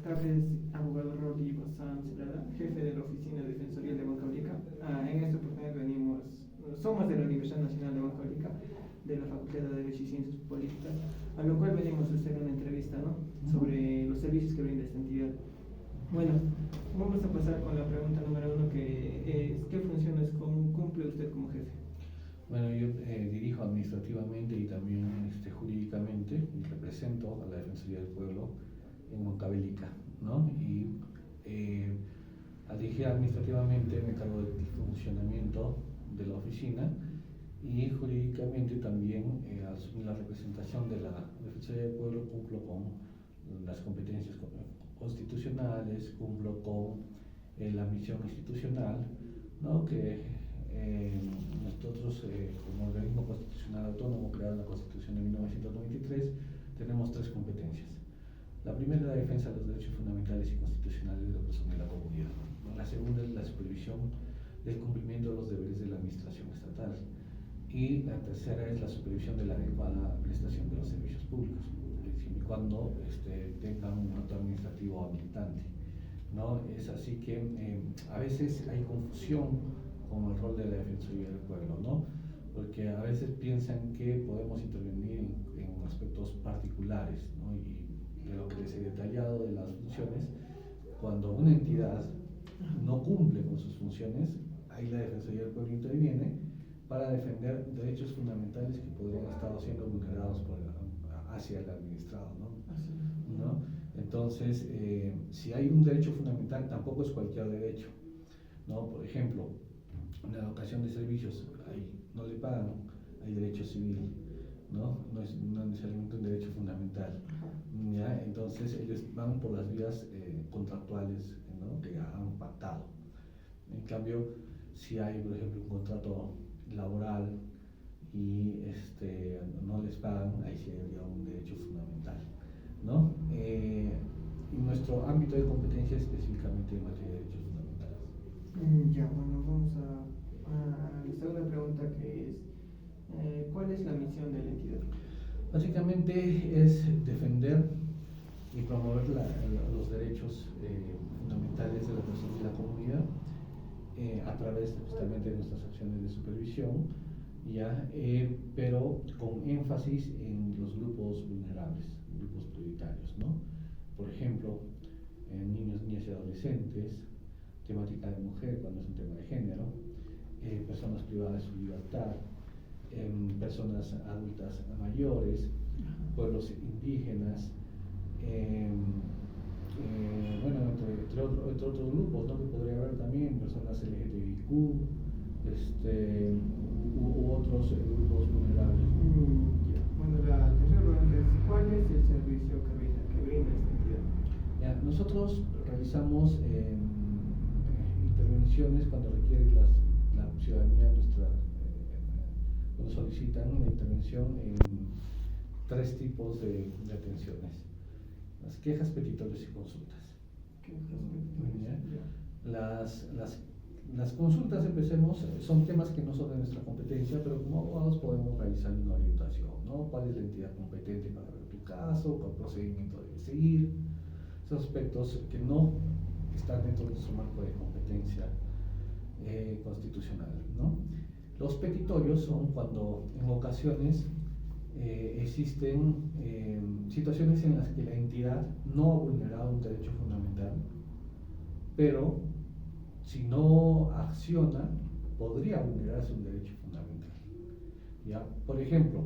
Gracias, abogado Rodrigo Sanz Lara, jefe de la Oficina Defensorial de Huancavelica. En esta oportunidad somos de la Universidad Nacional de Huancavelica, de la Facultad de Derecho y Ciencias Políticas, a lo cual venimos a hacer una entrevista, ¿no?, sobre los servicios que brinda esta entidad. Bueno, vamos a pasar con la pregunta número uno, que es: ¿qué funciones cumple usted como jefe? Bueno, yo dirijo administrativamente y también jurídicamente y represento a la Defensoría del Pueblo en Huancavelica, ¿no? Y al dirigir administrativamente me encargo del funcionamiento de la oficina, y jurídicamente también al asumir la representación de la Defensoría del Pueblo cumplo con las competencias constitucionales, cumplo con la misión institucional, ¿no?, que nosotros como organismo constitucional autónomo creado en la Constitución de 1993 tenemos tres competencias. La primera es la defensa de los derechos fundamentales y constitucionales de la persona y la comunidad. La segunda es la supervisión del cumplimiento de los deberes de la administración estatal. Y la tercera es la supervisión de la adecuada prestación de los servicios públicos, siempre y cuando tengan un acto administrativo habilitante, ¿no? Es así que a veces hay confusión con el rol de la Defensoría del Pueblo, ¿no? Porque a veces piensan que podemos intervenir en aspectos particulares, ¿no? Y de lo que les he detallado de las funciones, cuando una entidad no cumple con sus funciones, ahí la Defensoría del Pueblo interviene para defender derechos fundamentales que podrían estar siendo vulnerados hacia el administrado, ¿no? Entonces, si hay un derecho fundamental, tampoco es cualquier derecho, ¿no? Por ejemplo, en la locación de servicios no le pagan, hay derecho civil, ¿no? No es necesariamente un derecho fundamental, ¿ya? Entonces ellos van por las vías contractuales, ¿no?, que han pactado. En cambio, si hay, por ejemplo, un contrato laboral y no les pagan, ahí sí habría un derecho fundamental, ¿no? Y nuestro ámbito de competencia es específicamente en materia de derechos fundamentales. Ya, bueno, vamos a la segunda pregunta, que es: ¿cuál es la misión de la entidad? Básicamente es defender y promover los derechos fundamentales de la persona y la comunidad a través justamente de nuestras acciones de supervisión, ¿ya? Pero con énfasis en los grupos vulnerables, grupos prioritarios, ¿no? Por ejemplo, niños, niñas y adolescentes, temática de mujer cuando es un tema de género, personas privadas de su libertad, personas adultas mayores, pueblos indígenas, bueno, entre otros grupos, ¿no?, que podría haber también personas LGTBIQ, u otros grupos vulnerables. Bueno, la tercera pregunta es: ¿cuál es el servicio que brinda esta entidad? Ya, nosotros realizamos intervenciones cuando requiere la ciudadanía nuestra, cuando solicitan una intervención en tres tipos de atenciones: las quejas, petitorios y consultas. Las consultas, empecemos, son temas que no son de nuestra competencia, pero como abogados podemos realizar una orientación, ¿no? ¿Cuál es la entidad competente para ver tu caso? ¿Cuál procedimiento debes seguir? Esos aspectos que no están dentro de nuestro marco de competencia constitucional, ¿no? Los petitorios son cuando en ocasiones existen situaciones en las que la entidad no ha vulnerado un derecho fundamental, pero si no acciona podría vulnerarse un derecho fundamental, ¿ya? Por ejemplo,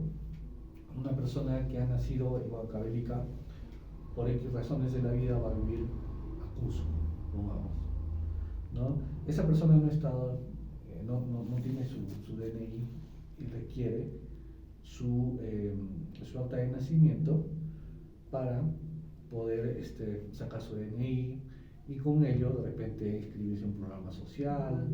una persona que ha nacido en Huancavelica, por X razones de la vida va a vivir a Cusco, pongamos, ¿no? Esa persona no tiene su DNI y requiere su acta de nacimiento para poder sacar su DNI y con ello de repente inscribirse en un programa social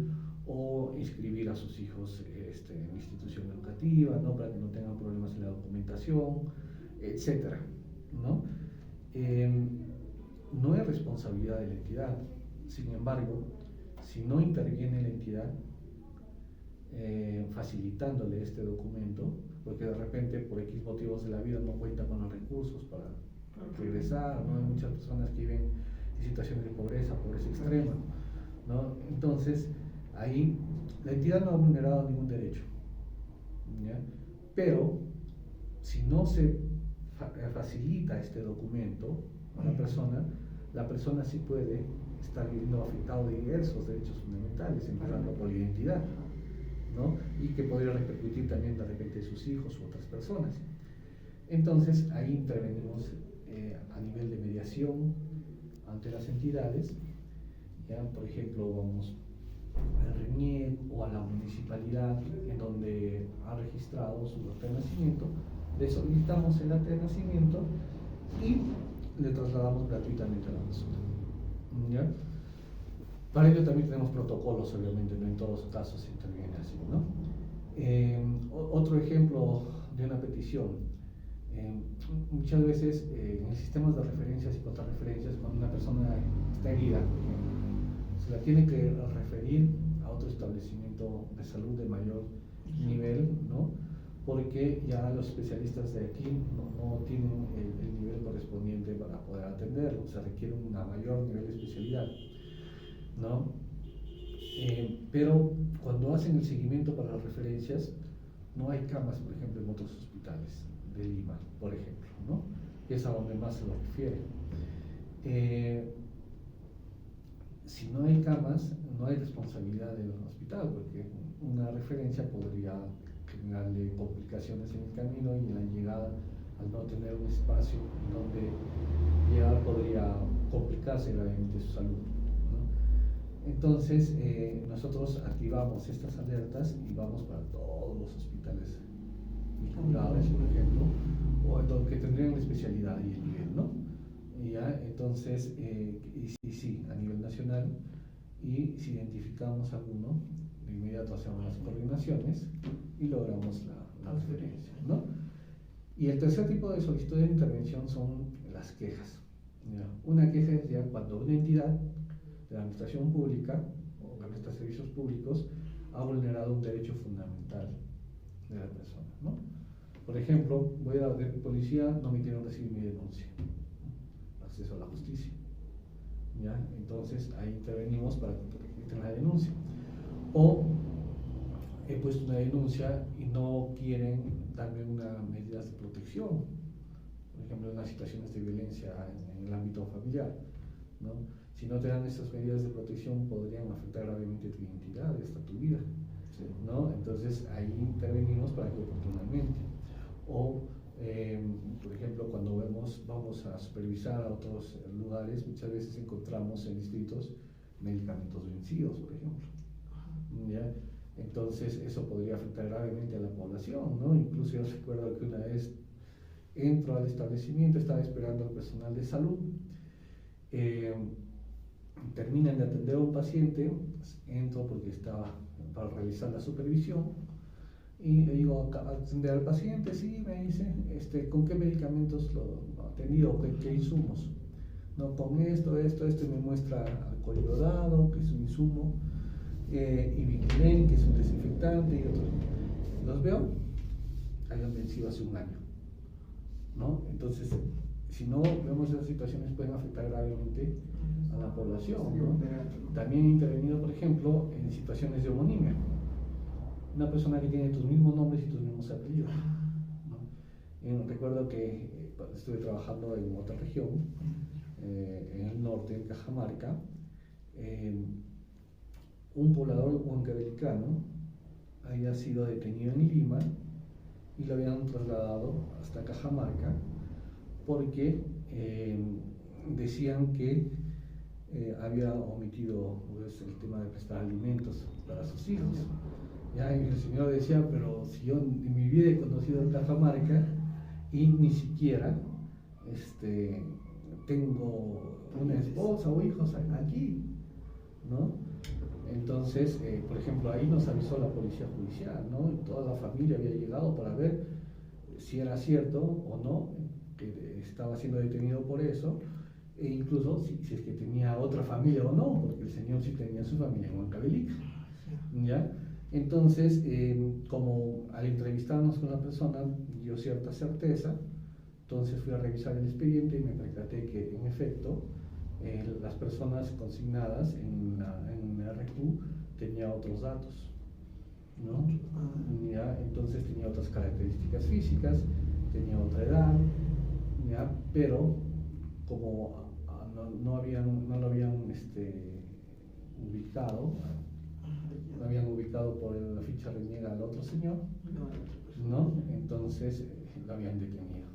o inscribir a sus hijos en una institución educativa, ¿no?, para que no tengan problemas en la documentación, etcétera, ¿no? No es responsabilidad de la entidad. Sin embargo, si no interviene la entidad facilitándole este documento, porque de repente por X motivos de la vida no cuenta con los recursos para regresar, ¿no? Hay muchas personas que viven situaciones de pobreza extrema, ¿no? Entonces, ahí la entidad no ha vulnerado ningún derecho, ¿ya? Pero si no se facilita este documento a la persona sí puede estar viendo afectado de diversos derechos fundamentales, empezando por la identidad, ¿no? Y que podría repercutir también de repente en sus hijos u otras personas. Entonces ahí intervenimos a nivel de mediación ante las entidades, ¿ya? Por ejemplo, vamos al RENIEC o a la municipalidad en donde ha registrado su acta de nacimiento, le solicitamos el acta de nacimiento y le trasladamos gratuitamente a la persona, ¿ya? Para ello también tenemos protocolos, obviamente, no en todos los casos se interviene así, ¿no? Otro ejemplo de una petición, muchas veces en sistemas de referencias y contrarreferencias, cuando una persona está herida, por ejemplo, se la tiene que referir a otro establecimiento de salud de mayor nivel, ¿no? Porque ya los especialistas de aquí no tienen el nivel correspondiente para poder atenderlo, se requiere un mayor nivel de especialidad, ¿no? Pero cuando hacen el seguimiento para las referencias, no hay camas, por ejemplo, en otros hospitales de Lima, por ejemplo, ¿no? Que es a donde más se lo refiere. Si no hay camas, no hay responsabilidad del hospital, porque una referencia podría generarle complicaciones en el camino y en la llegada, al no tener un espacio donde llegar, podría complicarse gravemente su salud, ¿no? Entonces, nosotros activamos estas alertas y vamos para todos los hospitales vinculados, por ejemplo, o que tendrían la especialidad y el nivel, ¿no? ¿Ya? Entonces, y sí, a nivel nacional, y si identificamos alguno, de inmediato hacemos las coordinaciones y logramos la referencia, ¿no? Y el tercer tipo de solicitud de intervención son las quejas, ¿ya? Una queja es ya cuando una entidad de la administración pública o que presta servicios públicos ha vulnerado un derecho fundamental de la persona, ¿no? Por ejemplo, voy a la policía, no me quieren recibir mi denuncia, acceso a la justicia, ¿ya? Entonces ahí intervenimos para que quiten la denuncia. O he puesto una denuncia y no quieren darme unas medidas de protección, por ejemplo, en las situaciones de violencia en el ámbito familiar, ¿no? Si no te dan esas medidas de protección, podrían afectar gravemente tu identidad y hasta tu vida, ¿no? Entonces ahí intervenimos para que oportunamente. O, por ejemplo, cuando vamos a supervisar a otros lugares, muchas veces encontramos en distritos medicamentos vencidos, por ejemplo, ¿ya? Entonces eso podría afectar gravemente a la población, ¿no? Incluso yo recuerdo que una vez entro al establecimiento, estaba esperando al personal de salud, terminan de atender a un paciente, pues, entro porque estaba para realizar la supervisión y le digo, atender al paciente, sí, me dice, ¿con qué medicamentos lo ha atendido? ¿Qué insumos? No, con esto, y me muestra alcohol iodado, que es un insumo, Ibiquilen, que es un desinfectante, y otros. Los veo, hayan vencido hace un año, ¿no? Entonces, si no vemos esas situaciones, pueden afectar gravemente a la población, ¿no? También he intervenido, por ejemplo, en situaciones de homonimia. Una persona que tiene tus mismos nombres y tus mismos apellidos, ¿no? Recuerdo que estuve trabajando en otra región, en el norte, en Cajamarca. Un poblador huancabelicano había sido detenido en Lima y lo habían trasladado hasta Cajamarca porque decían que había omitido, pues, el tema de prestar alimentos para sus hijos. Ya, y el señor decía, pero si yo en mi vida he conocido a Cajamarca y ni siquiera tengo una esposa o hijos aquí, ¿no? Entonces, por ejemplo, ahí nos avisó la policía judicial, ¿no? Y toda la familia había llegado para ver si era cierto o no que estaba siendo detenido por eso, e incluso si es que tenía otra familia o no, porque el señor sí tenía su familia en Huancavelica, ¿ya? Entonces, como al entrevistarnos con la persona dio cierta certeza, entonces fui a revisar el expediente y me percaté que en efecto las personas consignadas en la RQ tenían otros datos, ¿no? ¿Ya? Entonces tenía otras características físicas, tenía otra edad, ¿ya? Pero como no lo habían ubicado, no habían ubicado por la ficha reniega al otro señor, ¿no? Entonces lo habían detenido,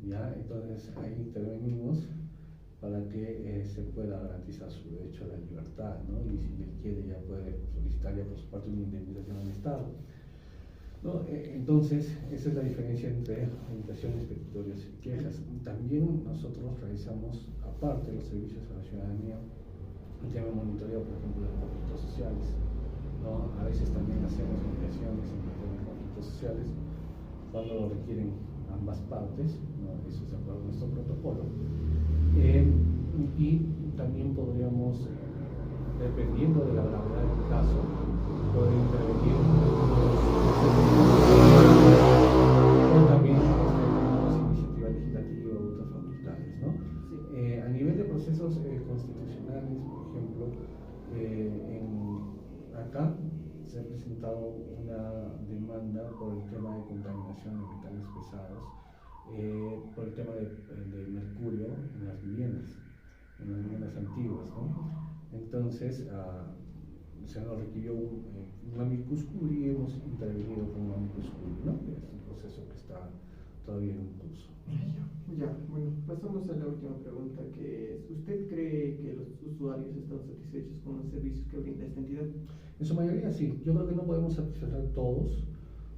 ¿ya? Entonces ahí intervenimos para que se pueda garantizar su derecho a la libertad, ¿no? Y si él quiere ya puede solicitar ya por su parte una indemnización al Estado, ¿no? Entonces esa es la diferencia entre limitaciones, petitorios y quejas. También nosotros realizamos, aparte de los servicios a la ciudadanía, el tema de monitoreo, por ejemplo, de conflictos sociales, ¿no? A veces también hacemos mediaciones en el tema de conflictos sociales cuando lo requieren ambas partes, ¿no? Eso es de acuerdo a nuestro protocolo. Y también podríamos, dependiendo de la gravedad del caso, poder intervenir o también tenemos iniciativa legislativa u otras facultades, ¿no? Sí. A nivel de procesos constitucionales, por ejemplo, acá se ha presentado una demanda por el tema de contaminación de metales pesados, por el tema de mercurio en las viviendas antiguas, ¿no? Entonces se nos requirió un amicus curiae y hemos intervenido con un amicus curiae, ¿no? Es un proceso que está todavía en curso. Ya, bueno, pasamos a la última pregunta, que es, ¿usted cree que los usuarios están satisfechos con los servicios que brinda esta entidad? En su mayoría sí. Yo creo que no podemos satisfacer todos.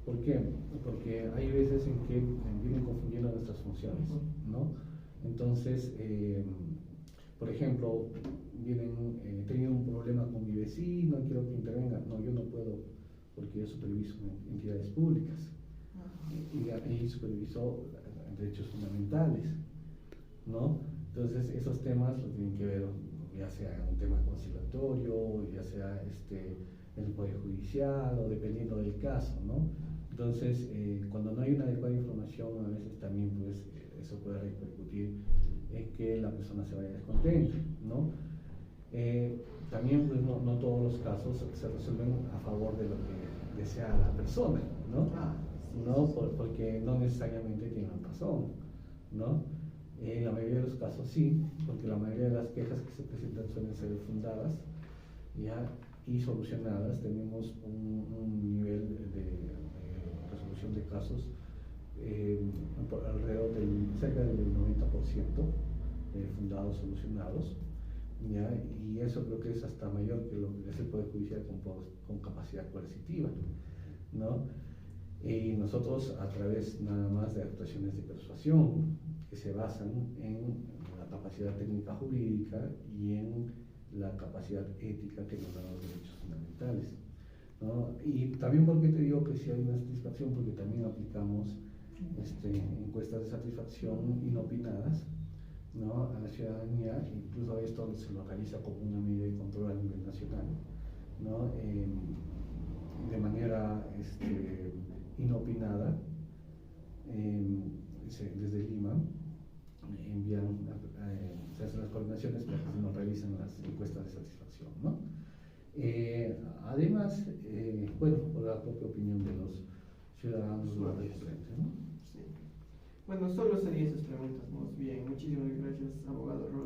¿Por qué? Porque hay veces en que vienen confundiendo nuestras funciones, ¿no? Entonces, por ejemplo, he tenido un problema con mi vecino, quiero que intervenga. No, yo no puedo, porque yo superviso entidades públicas y superviso derechos fundamentales, ¿no? Entonces, esos temas los tienen que ver, ya sea un tema conciliatorio, ya sea en el Poder Judicial o dependiendo del caso, ¿no? Entonces, cuando no hay una adecuada información, a veces también pues eso puede repercutir en que la persona se vaya descontenta, ¿no? También pues no todos los casos se resuelven a favor de lo que desea la persona, ¿no? Porque no necesariamente tienen razón, ¿no? En la mayoría de los casos sí, porque la mayoría de las quejas que se presentan suelen ser fundadas, ¿ya? Y solucionadas. Tenemos un nivel de resolución de casos alrededor cerca del 90% fundados, solucionados, ¿ya? Y eso creo que es hasta mayor que lo que es el Poder Judicial con capacidad coercitiva, ¿no? Y nosotros, a través nada más de actuaciones de persuasión que se basan en la capacidad técnica jurídica y en la capacidad ética que nos dan los derechos fundamentales, ¿no? Y también, porque te digo que si hay una satisfacción, porque también aplicamos encuestas de satisfacción inopinadas, ¿no? A la ciudadanía. Incluso esto se lo realiza como una medida de control a nivel nacional, ¿no? De manera inopinada, desde Lima se hacen las coordinaciones para que se nos realizan las encuestas de satisfacción, ¿no? Además, bueno, por la propia opinión de los ciudadanos ¿no? Sí. Bueno, solo serían esas preguntas. Muy bien, muchísimas gracias, abogado Rojas.